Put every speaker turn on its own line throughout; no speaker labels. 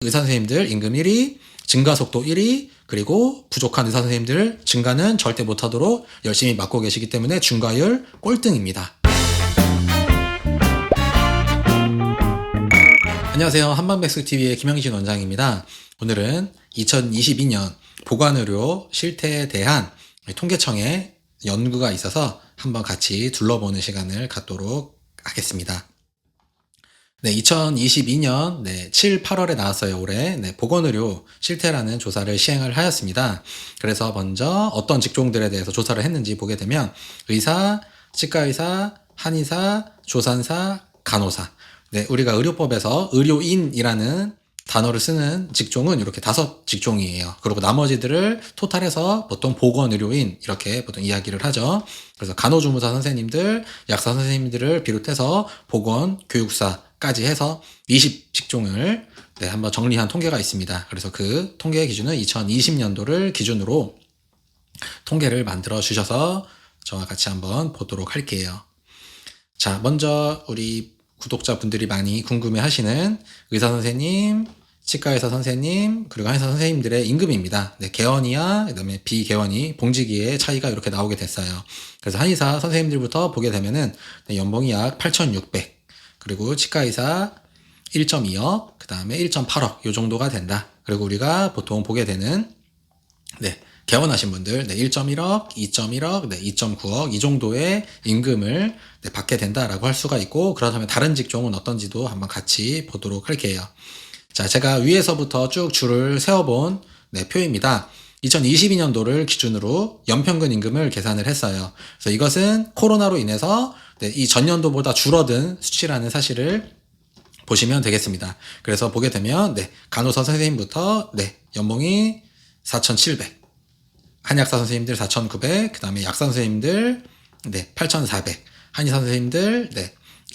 의사 선생님들 임금 1위, 증가 속도 1위, 그리고 부족한 의사 선생님들 증가는 절대 못하도록 열심히 맡고 계시기 때문에 증가율 꼴등입니다. 안녕하세요. 한방백숙TV의 김영진 원장입니다. 오늘은 2022년 보건의료 실태에 대한 통계청의 연구가 있어서 한번 같이 둘러보는 시간을 갖도록 하겠습니다. 네, 2022년 7, 8월에 나왔어요. 올해 보건의료 실태라는 조사를 시행을 하였습니다. 그래서 먼저 어떤 직종들에 대해서 조사를 했는지 보게 되면 의사, 치과의사, 한의사, 조산사, 간호사. 네, 우리가 의료법에서 의료인이라는 단어를 쓰는 직종은 이렇게 5 직종이에요. 그리고 나머지들을 토탈해서 보통 보건의료인 이렇게 보통 이야기를 하죠. 그래서 간호조무사 선생님들, 약사 선생님들을 비롯해서 보건, 교육사까지 해서 20 직종을 한번 정리한 통계가 있습니다. 그래서 그 통계 기준은 2020년도를 기준으로 통계를 만들어 주셔서 저와 같이 한번 보도록 할게요. 자, 먼저 우리 구독자분들이 많이 궁금해 하시는 의사 선생님, 치과의사 선생님, 그리고 한의사 선생님들의 임금입니다. 개원이와 그다음에 비개원이 봉지기의 차이가 이렇게 나오게 됐어요. 그래서 한의사 선생님들부터 보게 되면은 연봉이 약 8,600, 그리고 치과의사 1.2억, 그다음에 1.8억 요 정도가 된다. 그리고 우리가 보통 보게 되는 개원하신 분들 1.1억, 2.1억, 2.9억 이 정도의 임금을 받게 된다라고 할 수가 있고, 그렇다면 다른 직종은 어떤지도 한번 같이 보도록 할게요. 자, 제가 위에서부터 쭉 줄을 세워본 표입니다. 2022년도를 기준으로 연평균 임금을 계산을 했어요. 그래서 이것은 코로나로 인해서 이 전년도보다 줄어든 수치라는 사실을 보시면 되겠습니다. 그래서 보게 되면 간호사 선생님부터 연봉이 4,700, 한의학사 선생님들 4,900, 그 다음에 약사 선생님들 8,400, 한의사 선생님들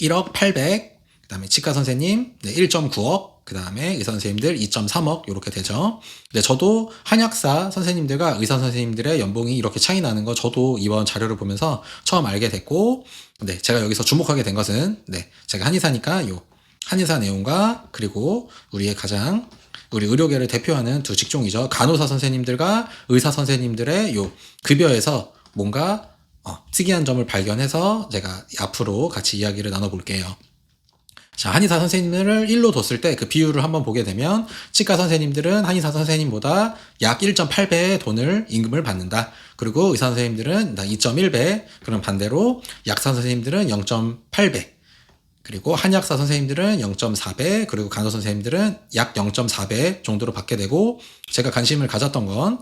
1억 800, 그 다음에 치과 선생님 1.9억, 그 다음에 의사 선생님들 2.3억 이렇게 되죠. 저도 한의학사 선생님들과 의사 선생님들의 연봉이 이렇게 차이 나는 거 저도 이번 자료를 보면서 처음 알게 됐고, 제가 여기서 주목하게 된 것은 제가 한의사니까 요 한의사 내용과 그리고 우리 의료계를 대표하는 2 직종이죠. 간호사 선생님들과 의사 선생님들의 요 급여에서 뭔가 특이한 점을 발견해서 제가 앞으로 같이 이야기를 나눠볼게요. 자, 한의사 선생님을 1로 뒀을 때 그 비율을 한번 보게 되면 치과 선생님들은 한의사 선생님보다 약 1.8배의 돈을 임금을 받는다. 그리고 의사 선생님들은 2.1배, 그럼 반대로 약사 선생님들은 0.8배, 그리고 한의학사 선생님들은 0.4배, 그리고 간호 선생님들은 약 0.4배 정도로 받게 되고, 제가 관심을 가졌던 건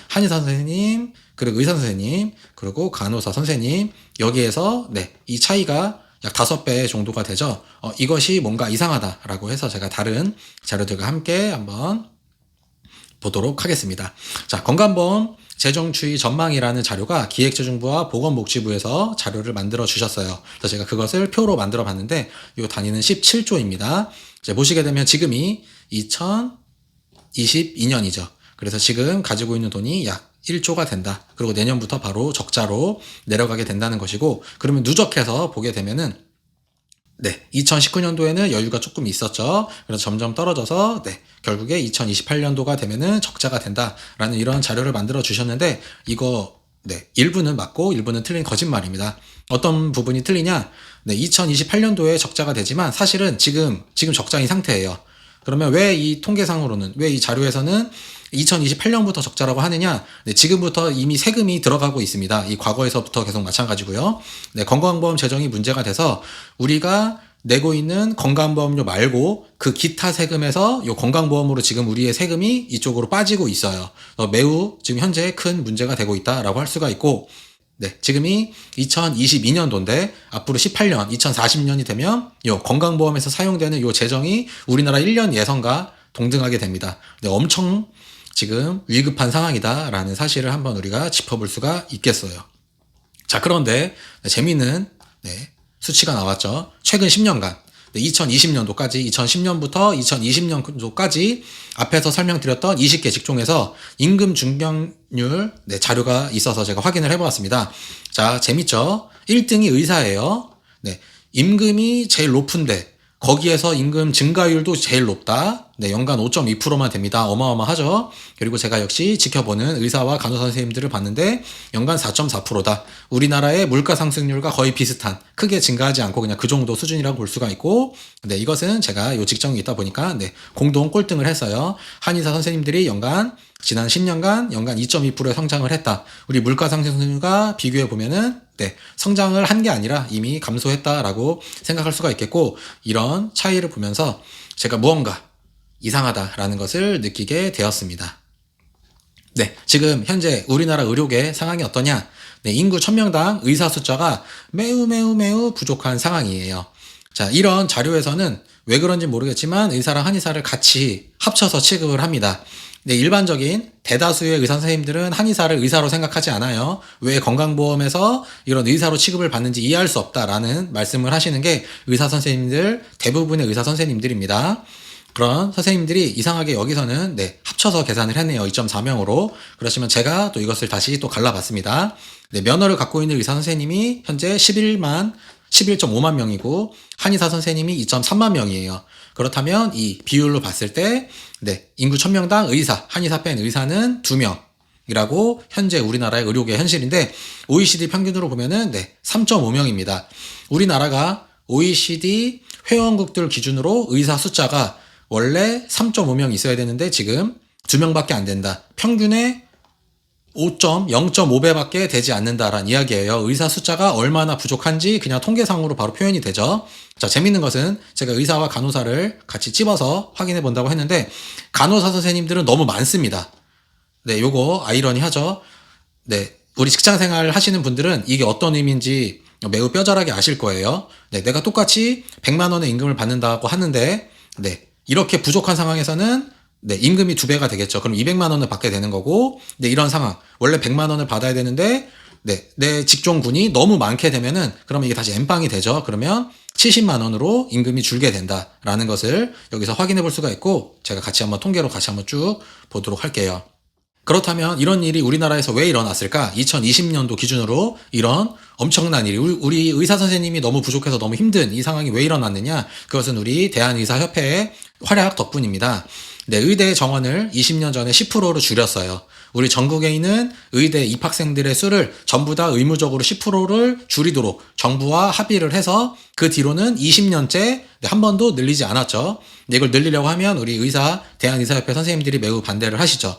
한의사 선생님, 그리고 의사 선생님, 그리고 간호사 선생님, 여기에서 이 차이가 약 5배 정도가 되죠. 이것이 뭔가 이상하다라고 해서 제가 다른 자료들과 함께 한번 보도록 하겠습니다. 자, 건강보험 재정추이 전망이라는 자료가 기획재정부와 보건복지부에서 자료를 만들어 주셨어요. 그래서 제가 그것을 표로 만들어 봤는데 이 단위는 17조입니다. 이제 보시게 되면 지금이 2022년이죠. 그래서 지금 가지고 있는 돈이 약 1조가 된다. 그리고 내년부터 바로 적자로 내려가게 된다는 것이고, 그러면 누적해서 보게 되면은 2019년도에는 여유가 조금 있었죠. 그래서 점점 떨어져서 결국에 2028년도가 되면은 적자가 된다라는 이런 자료를 만들어 주셨는데, 이거 일부는 맞고 일부는 틀린 거짓말입니다. 어떤 부분이 틀리냐? 2028년도에 적자가 되지만 사실은 지금 적자인 상태예요. 그러면 왜 이 통계상으로는, 왜 이 자료에서는 2028년부터 적자라고 하느냐? 지금부터 이미 세금이 들어가고 있습니다. 이 과거에서부터 계속 마찬가지고요. 건강보험 재정이 문제가 돼서 우리가 내고 있는 건강보험료 말고 그 기타 세금에서 요 건강보험으로 지금 우리의 세금이 이쪽으로 빠지고 있어요. 매우 지금 현재 큰 문제가 되고 있다라고 할 수가 있고, 지금이 2022년도인데 앞으로 18년, 2040년이 되면 요 건강보험에서 사용되는 요 재정이 우리나라 1년 예산과 동등하게 됩니다. 엄청 지금 위급한 상황이다라는 사실을 한번 우리가 짚어볼 수가 있겠어요. 자, 그런데 재미있는 수치가 나왔죠. 최근 10년간 2020년도까지 2010년부터 2020년도까지 앞에서 설명드렸던 20개 직종에서 임금 중견율 자료가 있어서 제가 확인을 해보았습니다. 자, 재밌죠? 1등이 의사예요. 임금이 제일 높은데 거기에서 임금 증가율도 제일 높다. 네, 연간 5.2%만 됩니다. 어마어마하죠. 그리고 제가 역시 지켜보는 의사와 간호사 선생님들을 봤는데 연간 4.4%다. 우리나라의 물가 상승률과 거의 비슷한, 크게 증가하지 않고 그냥 그 정도 수준이라고 볼 수가 있고, 네, 이것은 제가 요 직종이 있다 보니까 네, 공동 꼴등을 했어요. 한의사 선생님들이 지난 10년간 연간 2.2%의 성장을 했다. 우리 물가 상승률과 비교해 보면은 네, 성장을 한 게 아니라 이미 감소했다라고 생각할 수가 있겠고, 이런 차이를 보면서 제가 무언가 이상하다라는 것을 느끼게 되었습니다. 네, 지금 현재 우리나라 의료계 상황이 어떠냐? 네, 인구 1000명당 의사 숫자가 매우 부족한 상황이에요. 자, 이런 자료에서는 왜 그런지 모르겠지만 의사랑 한의사를 같이 합쳐서 취급을 합니다. 네, 일반적인 대다수의 의사 선생님들은 한의사를 의사로 생각하지 않아요. 왜 건강보험에서 이런 의사로 취급을 받는지 이해할 수 없다라는 말씀을 하시는 게 의사 선생님들, 대부분의 의사 선생님들입니다. 그런 선생님들이 이상하게 여기서는 네, 합쳐서 계산을 했네요. 2.4명으로. 그렇지만 제가 또 이것을 다시 또 갈라봤습니다. 네, 면허를 갖고 있는 의사 선생님이 현재 11.5만 명이고 한의사 선생님이 2.3만 명이에요. 그렇다면 이 비율로 봤을 때 네, 인구 1000명당 의사, 한의사 뺀 의사는 2명이라고 현재 우리나라의 의료계 현실인데, OECD 평균으로 보면은 네, 3.5명입니다. 우리나라가 OECD 회원국들 기준으로 의사 숫자가 원래 3.5명 있어야 되는데 지금 2명밖에 안 된다. 평균의 0.5배밖에 되지 않는다라는 이야기예요. 의사 숫자가 얼마나 부족한지 그냥 통계상으로 바로 표현이 되죠. 자, 재밌는 것은 제가 의사와 간호사를 같이 찝어서 확인해 본다고 했는데 간호사 선생님들은 너무 많습니다. 네, 요거 아이러니하죠. 네, 우리 직장생활 하시는 분들은 이게 어떤 의미인지 매우 뼈저하게 아실 거예요. 네, 내가 똑같이 100만 원의 임금을 받는다고 하는데 네, 이렇게 부족한 상황에서는 네, 임금이 2배가 되겠죠. 그럼 200만 원을 받게 되는 거고, 네, 이런 상황. 원래 100만 원을 받아야 되는데, 네, 내 직종군이 너무 많게 되면은, 그러면 이게 다시 엠빵이 되죠. 그러면 70만 원으로 임금이 줄게 된다라는 것을 여기서 확인해 볼 수가 있고, 제가 같이 한번 통계로 같이 한번 쭉 보도록 할게요. 그렇다면 이런 일이 우리나라에서 왜 일어났을까? 2020년도 기준으로 이런 엄청난 일이, 우리 의사 선생님이 너무 부족해서 너무 힘든 이 상황이 왜 일어났느냐? 그것은 우리 대한의사협회의 활약 덕분입니다. 네, 의대 정원을 20년 전에 10%로 줄였어요. 우리 전국에 있는 의대 입학생들의 수를 전부 다 의무적으로 10%를 줄이도록 정부와 합의를 해서 그 뒤로는 20년째 한 번도 늘리지 않았죠. 이걸 늘리려고 하면 우리 대한의사협회 선생님들이 매우 반대를 하시죠.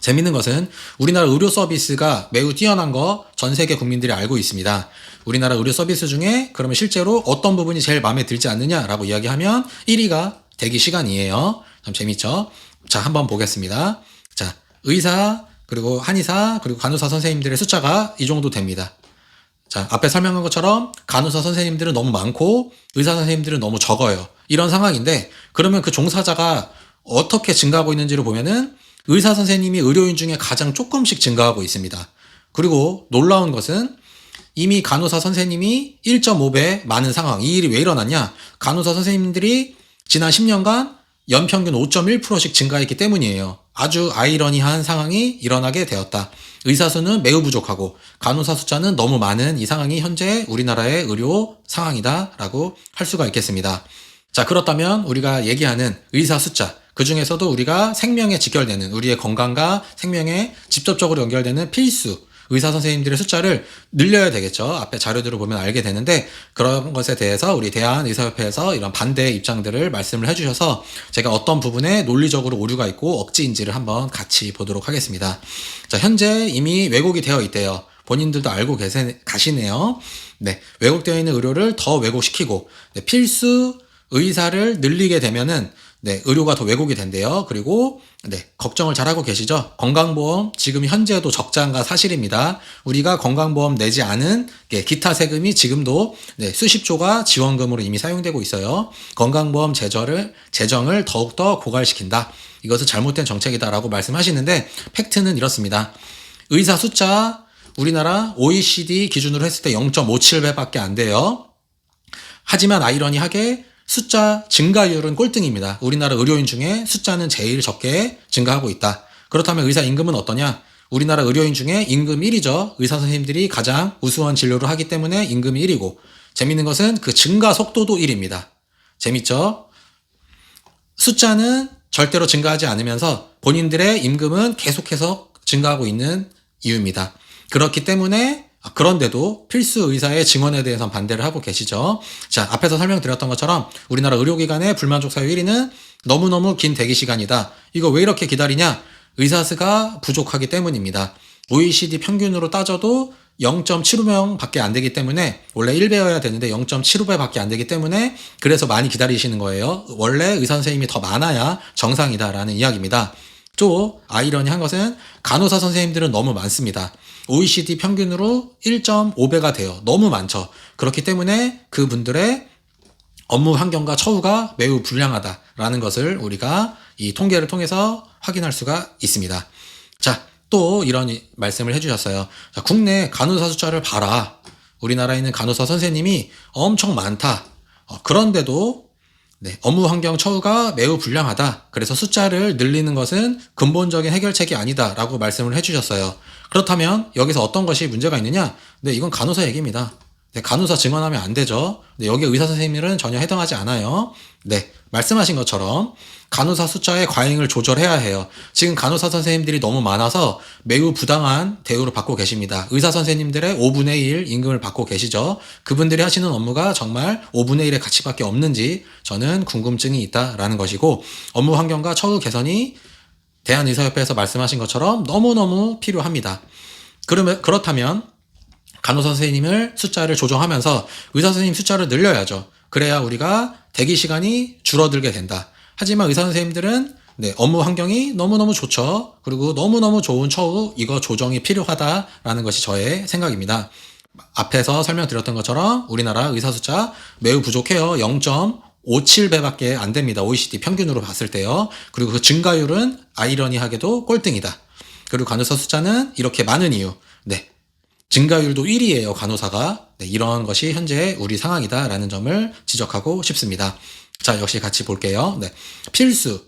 재밌는 것은 우리나라 의료 서비스가 매우 뛰어난 거 전 세계 국민들이 알고 있습니다. 우리나라 의료 서비스 중에 그러면 실제로 어떤 부분이 제일 마음에 들지 않느냐라고 이야기하면 1위가 대기 시간이에요. 참 재밌죠? 자, 한번 보겠습니다. 자, 의사, 그리고 한의사, 그리고 간호사 선생님들의 숫자가 이 정도 됩니다. 자, 앞에 설명한 것처럼 간호사 선생님들은 너무 많고 의사 선생님들은 너무 적어요. 이런 상황인데, 그러면 그 종사자가 어떻게 증가하고 있는지를 보면은 의사 선생님이 의료인 중에 가장 조금씩 증가하고 있습니다. 그리고 놀라운 것은 이미 간호사 선생님이 1.5배 많은 상황. 이 일이 왜 일어났냐? 간호사 선생님들이 지난 10년간 연평균 5.1%씩 증가했기 때문이에요. 아주 아이러니한 상황이 일어나게 되었다. 의사 수는 매우 부족하고 간호사 숫자는 너무 많은 이 상황이 현재 우리나라의 의료 상황이다라고 할 수가 있겠습니다. 자, 그렇다면 우리가 얘기하는 의사 숫자, 그 중에서도 우리가 생명에 직결되는, 우리의 건강과 생명에 직접적으로 연결되는 필수 의사 선생님들의 숫자를 늘려야 되겠죠. 앞에 자료들을 보면 알게 되는데, 그런 것에 대해서 우리 대한의사협회에서 이런 반대의 입장들을 말씀을 해주셔서 제가 어떤 부분에 논리적으로 오류가 있고 억지인지를 한번 같이 보도록 하겠습니다. 자, 현재 이미 왜곡이 되어 있대요. 본인들도 알고 가시네요. 네, 왜곡되어 있는 의료를 더 왜곡시키고, 네, 필수 의사를 늘리게 되면은 네, 의료가 더 왜곡이 된대요. 그리고 네, 걱정을 잘하고 계시죠? 건강보험 지금 현재도 적자인 가 사실입니다. 우리가 건강보험 내지 않은 기타 세금이 지금도 네, 수십조가 지원금으로 이미 사용되고 있어요. 건강보험 재정을 더욱더 고갈시킨다. 이것은 잘못된 정책이다라고 말씀하시는데 팩트는 이렇습니다. 의사 숫자 우리나라 OECD 기준으로 했을 때 0.57배밖에 안 돼요. 하지만 아이러니하게 숫자 증가율은 꼴등입니다. 우리나라 의료인 중에 숫자는 제일 적게 증가하고 있다. 그렇다면 의사 임금은 어떠냐? 우리나라 의료인 중에 임금 1위죠. 의사 선생님들이 가장 우수한 진료를 하기 때문에 임금이 1위고, 재밌는 것은 그 증가 속도도 1위입니다. 재밌죠? 숫자는 절대로 증가하지 않으면서 본인들의 임금은 계속해서 증가하고 있는 이유입니다. 그렇기 때문에 그런데도 필수 의사의 증원에 대해서는 반대를 하고 계시죠. 자, 앞에서 설명드렸던 것처럼 우리나라 의료기관의 불만족 사유 1위는 너무너무 긴 대기 시간이다. 이거 왜 이렇게 기다리냐? 의사 수가 부족하기 때문입니다. OECD 평균으로 따져도 0.75명 밖에 안 되기 때문에 원래 1배여야 되는데 0.75배 밖에 안 되기 때문에 그래서 많이 기다리시는 거예요. 원래 의사 선생님이 더 많아야 정상이다라는 이야기입니다. 또 아이러니한 것은 간호사 선생님들은 너무 많습니다. OECD 평균으로 1.5배가 돼요. 너무 많죠. 그렇기 때문에 그분들의 업무 환경과 처우가 매우 불량하다라는 것을 우리가 이 통계를 통해서 확인할 수가 있습니다. 자, 또 이런 말씀을 해주셨어요. 자, 국내 간호사 숫자를 봐라. 우리나라에 있는 간호사 선생님이 엄청 많다. 그런데도 업무 환경 처우가 매우 불량하다. 그래서 숫자를 늘리는 것은 근본적인 해결책이 아니다 라고 말씀을 해주셨어요. 그렇다면 여기서 어떤 것이 문제가 있느냐? 네, 이건 간호사 얘기입니다. 네, 간호사 증언하면 안 되죠. 네, 여기 의사 선생님들은 전혀 해당하지 않아요. 네, 말씀하신 것처럼 간호사 숫자의 과잉을 조절해야 해요. 지금 간호사 선생님들이 너무 많아서 매우 부당한 대우를 받고 계십니다. 의사 선생님들의 5분의 1 임금을 받고 계시죠. 그분들이 하시는 업무가 정말 5분의 1의 가치밖에 없는지 저는 궁금증이 있다라는 것이고, 업무 환경과 처우 개선이 대한의사협회에서 말씀하신 것처럼 너무너무 필요합니다. 그렇다면 간호사 선생님을 숫자를 조정하면서 의사 선생님 숫자를 늘려야죠. 그래야 우리가 대기 시간이 줄어들게 된다. 하지만 의사 선생님들은 업무 환경이 너무너무 좋죠. 그리고 너무너무 좋은 처우, 이거 조정이 필요하다라는 것이 저의 생각입니다. 앞에서 설명드렸던 것처럼 우리나라 의사 숫자 매우 부족해요. 0.57배밖에 안 됩니다. OECD 평균으로 봤을 때요. 그리고 그 증가율은 아이러니하게도 꼴등이다. 그리고 간호사 숫자는 이렇게 많은 이유. 증가율도 1위예요, 간호사가. 이런 것이 현재 우리 상황이다라는 점을 지적하고 싶습니다. 자, 역시 같이 볼게요. 필수.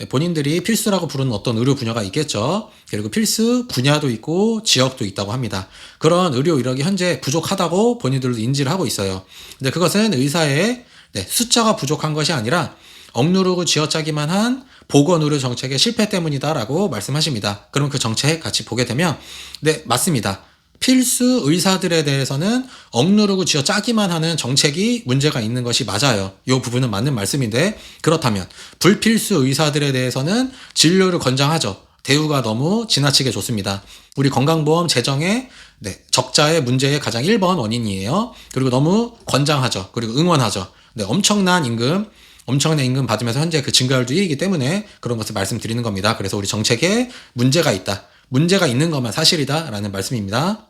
본인들이 필수라고 부르는 어떤 의료 분야가 있겠죠. 그리고 필수 분야도 있고 지역도 있다고 합니다. 그런 의료 인력이 현재 부족하다고 본인들도 인지를 하고 있어요. 근데 그것은 의사의 숫자가 부족한 것이 아니라 억누르고 쥐어짜기만 한 보건의료 정책의 실패 때문이다라고 말씀하십니다. 그럼 그 정책 같이 보게 되면 맞습니다. 필수 의사들에 대해서는 억누르고 쥐어짜기만 하는 정책이 문제가 있는 것이 맞아요. 이 부분은 맞는 말씀인데, 그렇다면 불필수 의사들에 대해서는 진료를 권장하죠. 대우가 너무 지나치게 좋습니다. 우리 건강보험 재정의 적자의 문제의 가장 1번 원인이에요. 그리고 너무 권장하죠. 그리고 응원하죠. 엄청난 임금 받으면서 현재 그 증가율도 1위이기 때문에 그런 것을 말씀드리는 겁니다. 그래서 우리 정책에 문제가 있다. 문제가 있는 것만 사실이다라는 말씀입니다.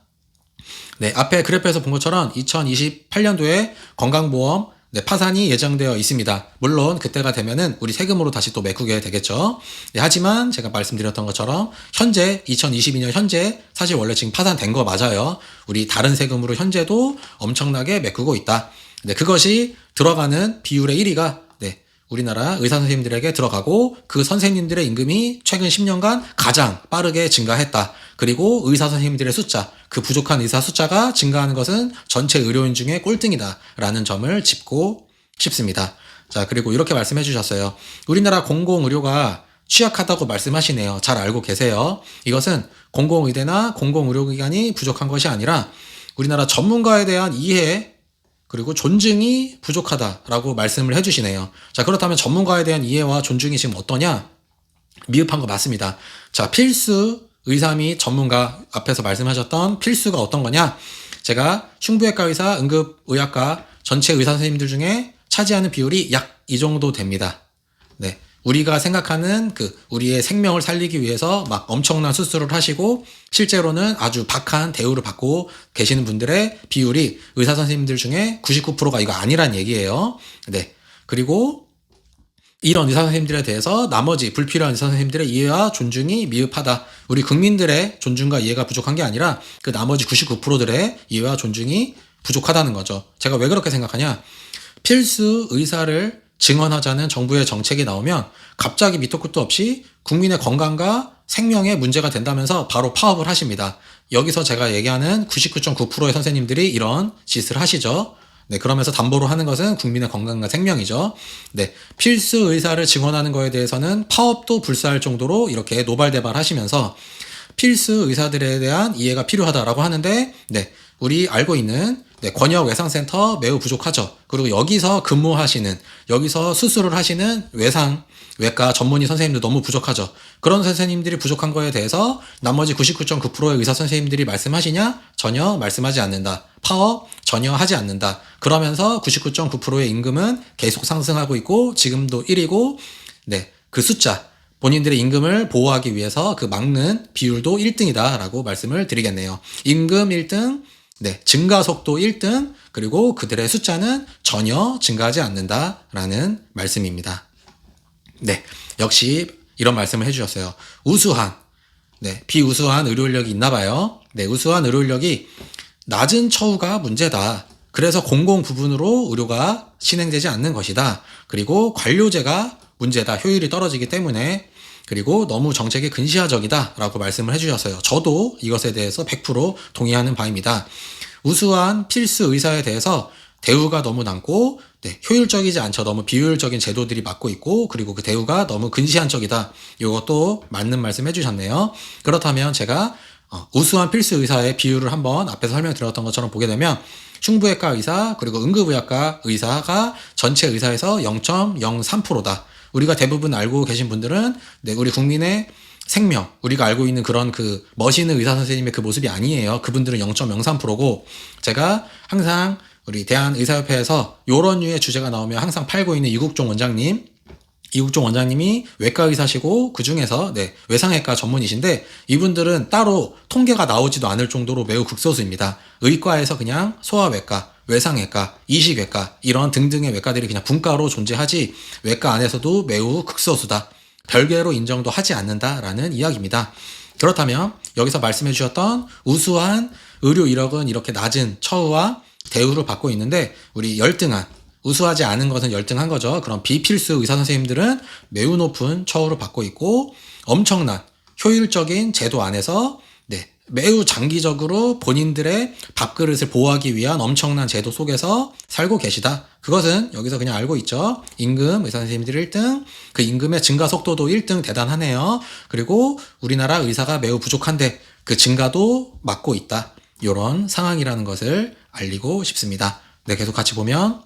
앞에 그래프에서 본 것처럼 2028년도에 건강보험 파산이 예정되어 있습니다. 물론 그때가 되면은 우리 세금으로 다시 또 메꾸게 되겠죠. 하지만 제가 말씀드렸던 것처럼 현재 2022년 현재 사실 원래 지금 파산된 거 맞아요. 우리 다른 세금으로 현재도 엄청나게 메꾸고 있다. 그것이 들어가는 비율의 1위가 우리나라 의사 선생님들에게 들어가고, 그 선생님들의 임금이 최근 10년간 가장 빠르게 증가했다. 그리고 의사 선생님들의 숫자, 그 부족한 의사 숫자가 증가하는 것은 전체 의료인 중에 꼴등이다 라는 점을 짚고 싶습니다. 자, 그리고 이렇게 말씀해 주셨어요. 우리나라 공공의료가 취약하다고 말씀하시네요. 잘 알고 계세요. 이것은 공공의대나 공공의료기관이 부족한 것이 아니라 우리나라 전문가에 대한 이해 그리고 존중이 부족하다라고 말씀을 해주시네요. 자, 그렇다면 전문가에 대한 이해와 존중이 지금 어떠냐? 미흡한 거 맞습니다. 자, 필수 의사 및 전문가, 앞에서 말씀하셨던 필수가 어떤 거냐? 제가 흉부외과 의사, 응급의학과 전체 의사 선생님들 중에 차지하는 비율이 약 이 정도 됩니다. 우리가 생각하는 우리의 생명을 살리기 위해서 막 엄청난 수술을 하시고 실제로는 아주 박한 대우를 받고 계시는 분들의 비율이 의사 선생님들 중에 99%가 이거 아니란 얘기예요. 그리고 이런 의사 선생님들에 대해서 나머지 불필요한 의사 선생님들의 이해와 존중이 미흡하다. 우리 국민들의 존중과 이해가 부족한 게 아니라 그 나머지 99%들의 이해와 존중이 부족하다는 거죠. 제가 왜 그렇게 생각하냐? 필수 의사를 증언하자는 정부의 정책이 나오면 갑자기 밑도 끝도 없이 국민의 건강과 생명에 문제가 된다면서 바로 파업을 하십니다. 여기서 제가 얘기하는 99.9%의 선생님들이 이런 짓을 하시죠. 네, 그러면서 담보로 하는 것은 국민의 건강과 생명이죠. 네, 필수 의사를 증원하는 거에 대해서는 파업도 불사할 정도로 이렇게 노발대발 하시면서 필수 의사들에 대한 이해가 필요하다라고 하는데, 네, 우리 알고 있는 권역 외상센터 매우 부족하죠. 그리고 여기서 근무하시는, 여기서 수술을 하시는 외과 전문의 선생님들 너무 부족하죠. 그런 선생님들이 부족한 거에 대해서 나머지 99.9%의 의사 선생님들이 말씀하시냐? 전혀 말씀하지 않는다. 파업 전혀 하지 않는다. 그러면서 99.9%의 임금은 계속 상승하고 있고 지금도 1위고, 네, 그 숫자, 본인들의 임금을 보호하기 위해서 그 막는 비율도 1등이다라고 말씀을 드리겠네요. 임금 1등, 네, 증가 속도 1등, 그리고 그들의 숫자는 전혀 증가하지 않는다라는 말씀입니다. 네, 역시 이런 말씀을 해주셨어요. 우수한, 네, 비우수한 의료 인력이 있나 봐요. 네, 우수한 의료 인력이 낮은 처우가 문제다. 그래서 공공 부분으로 의료가 진행되지 않는 것이다. 그리고 관료제가 문제다. 효율이 떨어지기 때문에. 그리고 너무 정책에 근시화적이다 라고 말씀을 해주셨어요. 저도 이것에 대해서 100% 동의하는 바입니다. 우수한 필수 의사에 대해서 대우가 너무 낮고, 네, 효율적이지 않죠. 너무 비효율적인 제도들이 맡고 있고, 그리고 그 대우가 너무 근시안적이다. 이것도 맞는 말씀 해주셨네요. 그렇다면 제가 우수한 필수 의사의 비율을 한번 앞에서 설명드렸던 것처럼 보게 되면 흉부외과 의사 그리고 응급의학과 의사가 전체 의사에서 0.03%다. 우리가 대부분 알고 계신 분들은, 네, 우리 국민의 생명, 우리가 알고 있는 그런 그 멋있는 의사 선생님의 그 모습이 아니에요. 그분들은 0.03%고, 제가 항상 우리 대한의사협회에서 요런 류의 주제가 나오면 항상 팔고 있는 이국종 원장님이 외과 의사시고 그 중에서, 네, 외상외과 전문이신데 이분들은 따로 통계가 나오지도 않을 정도로 매우 극소수입니다. 의과에서 그냥 소아외과, 외상외과, 이식외과 이런 등등의 외과들이 그냥 분과로 존재하지 외과 안에서도 매우 극소수다. 별개로 인정도 하지 않는다라는 이야기입니다. 그렇다면 여기서 말씀해 주셨던 우수한 의료 인력은 이렇게 낮은 처우와 대우를 받고 있는데, 우리 열등한, 우수하지 않은 것은 열등한 거죠. 그런 비필수 의사 선생님들은 매우 높은 처우를 받고 있고 엄청난 효율적인 제도 안에서, 네, 매우 장기적으로 본인들의 밥그릇을 보호하기 위한 엄청난 제도 속에서 살고 계시다. 그것은 여기서 그냥 알고 있죠. 임금 의사 선생님들이 1등, 그 임금의 증가 속도도 1등 대단하네요. 그리고 우리나라 의사가 매우 부족한데 그 증가도 막고 있다. 이런 상황이라는 것을 알리고 싶습니다. 네, 계속 같이 보면,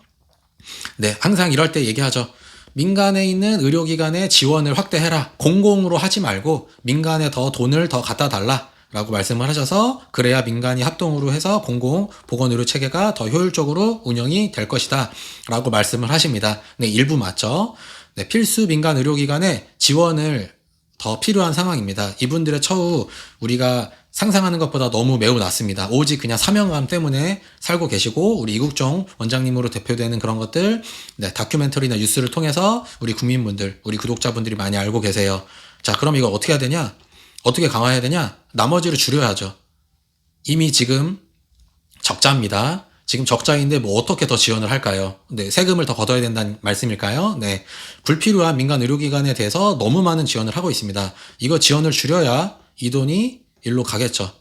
네, 항상 이럴 때 얘기하죠. 민간에 있는 의료기관의 지원을 확대해라. 공공으로 하지 말고 민간에 더 돈을 더 갖다 달라 라고 말씀을 하셔서, 그래야 민간이 합동으로 해서 공공 보건의료 체계가 더 효율적으로 운영이 될 것이다 라고 말씀을 하십니다. 네, 일부 맞죠. 네, 필수 민간 의료기관의 지원을 더 필요한 상황입니다. 이분들의 처우 우리가 상상하는 것보다 너무 매우 낮습니다. 오직 그냥 사명감 때문에 살고 계시고, 우리 이국종 원장님으로 대표되는 그런 것들, 네, 다큐멘터리나 뉴스를 통해서 우리 국민분들, 우리 구독자분들이 많이 알고 계세요. 자, 그럼 이거 어떻게 해야 되냐? 어떻게 강화해야 되냐? 나머지를 줄여야죠. 이미 지금 적자입니다. 지금 적자인데 뭐 어떻게 더 지원을 할까요? 네, 세금을 더 걷어야 된다는 말씀일까요? 네, 불필요한 민간 의료기관에 대해서 너무 많은 지원을 하고 있습니다. 이거 지원을 줄여야 이 돈이 일로 가겠죠.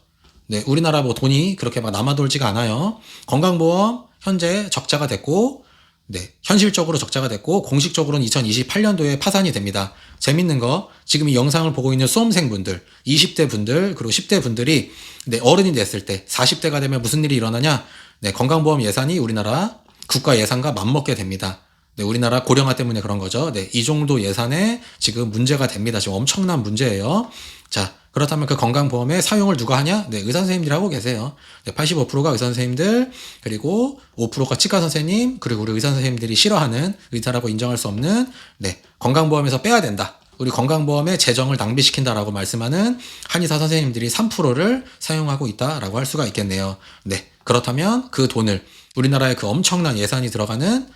네, 우리나라 뭐 돈이 그렇게 막 남아돌지가 않아요. 건강보험 현재 적자가 됐고, 네, 현실적으로 적자가 됐고 공식적으로는 2028년도에 파산이 됩니다. 재밌는 거, 지금 이 영상을 보고 있는 수험생분들, 20대 분들, 그리고 10대 분들이, 네, 어른이 됐을 때 40대가 되면 무슨 일이 일어나냐? 네, 건강보험 예산이 우리나라 국가 예산과 맞먹게 됩니다. 네, 우리나라 고령화 때문에 그런 거죠. 네, 이 정도 예산에 지금 문제가 됩니다. 지금 엄청난 문제예요. 자, 그렇다면 그 건강보험의 사용을 누가 하냐? 네, 의사 선생님들이 하고 계세요. 네, 85%가 의사 선생님들, 그리고 5%가 치과 선생님, 그리고 우리 의사 선생님들이 싫어하는, 의사라고 인정할 수 없는, 네, 건강보험에서 빼야 된다. 우리 건강보험의 재정을 낭비시킨다라고 말씀하는 한의사 선생님들이 3%를 사용하고 있다라고 할 수가 있겠네요. 네, 그렇다면 그 돈을, 우리나라의 그 엄청난 예산이 들어가는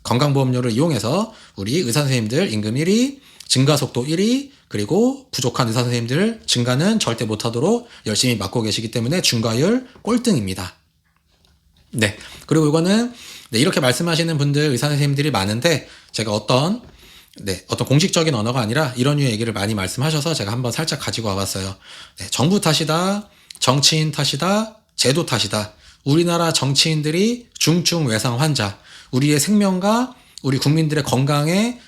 건강보험료를 이용해서 우리 의사 선생님들 임금 1위, 증가 속도 1위, 그리고 부족한 의사 선생님들 증가는 절대 못하도록 열심히 맡고 계시기 때문에 증가율 꼴등입니다. 네, 그리고 이거는, 네, 이렇게 말씀하시는 분들, 의사 선생님들이 많은데 제가 어떤 공식적인 언어가 아니라 이런 류의 얘기를 많이 말씀하셔서 제가 한번 살짝 가지고 와봤어요. 네, 정부 탓이다, 정치인 탓이다, 제도 탓이다. 우리나라 정치인들이 중증 외상 환자, 우리의 생명과 우리 국민들의 건강에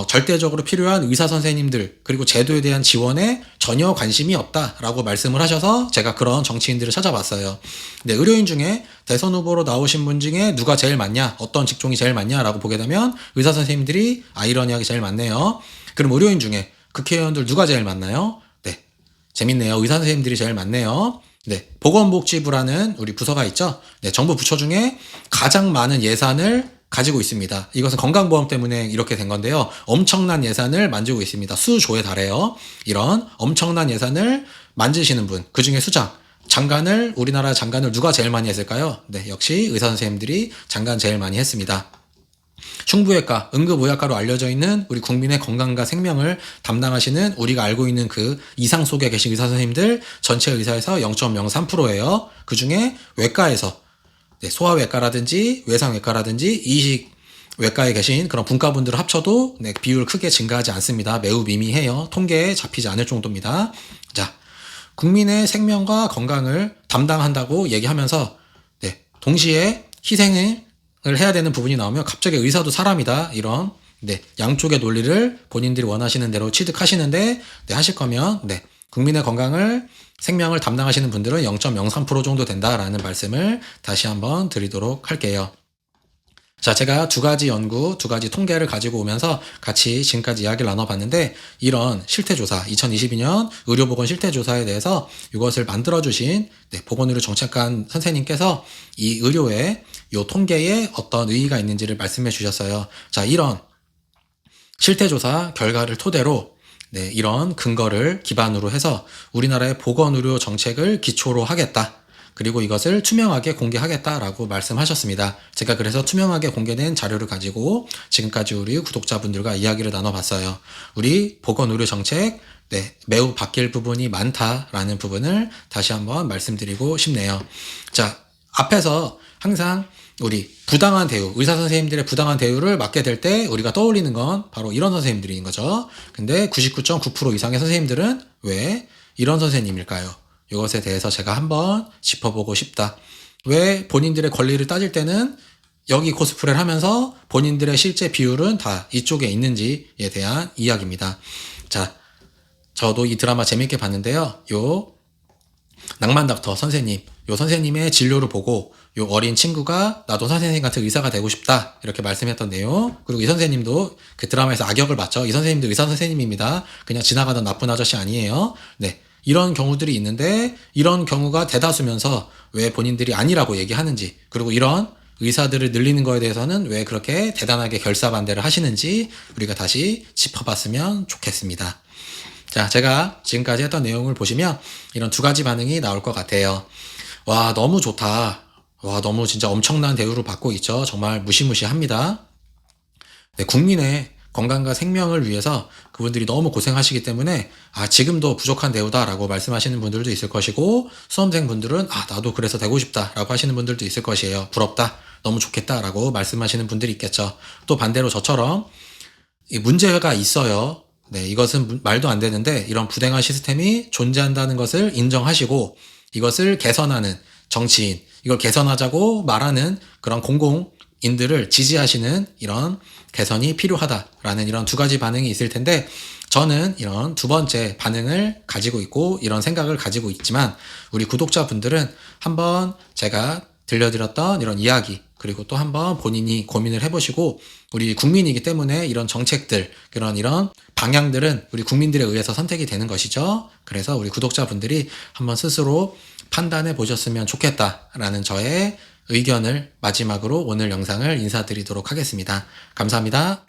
절대적으로 필요한 의사 선생님들 그리고 제도에 대한 지원에 전혀 관심이 없다라고 말씀을 하셔서 제가 그런 정치인들을 찾아봤어요. 네, 의료인 중에 대선 후보로 나오신 분 중에 누가 제일 많냐, 어떤 직종이 제일 많냐라고 보게 되면 의사 선생님들이 아이러니하게 제일 많네요. 그럼 의료인 중에 국회의원들 누가 제일 많나요? 네, 재밌네요. 의사 선생님들이 제일 많네요. 네, 보건복지부라는 우리 부서가 있죠. 네, 정부 부처 중에 가장 많은 예산을 가지고 있습니다. 이것은 건강보험 때문에 이렇게 된 건데요. 엄청난 예산을 만지고 있습니다. 수조에 달해요. 이런 엄청난 예산을 만지시는 분, 그 중에 수장, 우리나라 장관을 누가 제일 많이 했을까요? 네, 역시 의사 선생님들이 장관 제일 많이 했습니다. 흉부외과, 응급의학과로 알려져 있는 우리 국민의 건강과 생명을 담당하시는 우리가 알고 있는 그 이상 속에 계신 의사 선생님들 전체 의사에서 0.03%예요. 그 중에 외과에서 소아외과라든지 외상외과라든지 이식외과에 계신 그런 분과분들을 합쳐도 비율 크게 증가하지 않습니다. 매우 미미해요. 통계에 잡히지 않을 정도입니다. 자, 국민의 생명과 건강을 담당한다고 얘기하면서 동시에 희생을 해야 되는 부분이 나오면 갑자기 의사도 사람이다. 이런 양쪽의 논리를 본인들이 원하시는 대로 취득하시는데 하실 거면 국민의 건강을 생명을 담당하시는 분들은 0.03% 정도 된다라는 말씀을 다시 한번 드리도록 할게요. 자, 제가 두 가지 연구, 두 가지 통계를 가지고 오면서 같이 지금까지 이야기를 나눠봤는데 이런 실태조사, 2022년 의료보건 실태조사에 대해서 이것을 만들어주신 보건의료정책관 선생님께서 이 의료의 이 통계에 어떤 의의가 있는지를 말씀해 주셨어요. 자, 이런 실태조사 결과를 토대로 이런 근거를 기반으로 해서 우리나라의 보건의료 정책을 기초로 하겠다. 그리고 이것을 투명하게 공개하겠다라고 말씀하셨습니다. 제가 그래서 투명하게 공개된 자료를 가지고 지금까지 우리 구독자분들과 이야기를 나눠봤어요. 우리 보건의료 정책 매우 바뀔 부분이 많다라는 부분을 다시 한번 말씀드리고 싶네요. 자, 앞에서 항상 우리 부당한 대우, 의사 선생님들의 부당한 대우를 맡게 될 때 우리가 떠올리는 건 바로 이런 선생님들인 거죠. 근데 99.9% 이상의 선생님들은 왜 이런 선생님일까요? 이것에 대해서 제가 한번 짚어보고 싶다. 왜 본인들의 권리를 따질 때는 여기 코스프레를 하면서 본인들의 실제 비율은 다 이쪽에 있는지에 대한 이야기입니다. 자, 저도 이 드라마 재밌게 봤는데요. 요 낭만닥터 선생님, 요 선생님의 진료를 보고 요 어린 친구가 나도 선생님 같은 의사가 되고 싶다 이렇게 말씀했던 내용. 그리고 이 선생님도 그 드라마에서 악역을 맡죠. 이 선생님도 의사 선생님입니다. 그냥 지나가던 나쁜 아저씨 아니에요. 이런 경우들이 있는데 이런 경우가 대다수면서 왜 본인들이 아니라고 얘기하는지, 그리고 이런 의사들을 늘리는 거에 대해서는 왜 그렇게 대단하게 결사반대를 하시는지 우리가 다시 짚어봤으면 좋겠습니다. 자, 제가 지금까지 했던 내용을 보시면 이런 두 가지 반응이 나올 것 같아요. 와, 너무 좋다. 와, 너무 진짜 엄청난 대우를 받고 있죠. 정말 무시무시합니다. 국민의 건강과 생명을 위해서 그분들이 너무 고생하시기 때문에 지금도 부족한 대우다라고 말씀하시는 분들도 있을 것이고, 수험생분들은 나도 그래서 되고 싶다라고 하시는 분들도 있을 것이에요. 부럽다, 너무 좋겠다라고 말씀하시는 분들이 있겠죠. 또 반대로 저처럼 문제가 있어요. 이것은 말도 안 되는데 이런 부당한 시스템이 존재한다는 것을 인정하시고 이것을 개선하는 정치인, 이걸 개선하자고 말하는 그런 공공인들을 지지하시는 이런 개선이 필요하다라는 이런 두 가지 반응이 있을 텐데, 저는 이런 두 번째 반응을 가지고 있고 이런 생각을 가지고 있지만 우리 구독자분들은 한번 제가 들려드렸던 이런 이야기, 그리고 또 한번 본인이 고민을 해보시고, 우리 국민이기 때문에 이런 정책들, 이런 방향들은 우리 국민들에 의해서 선택이 되는 것이죠. 그래서 우리 구독자분들이 한번 스스로 판단해 보셨으면 좋겠다라는 저의 의견을 마지막으로 오늘 영상을 인사드리도록 하겠습니다. 감사합니다.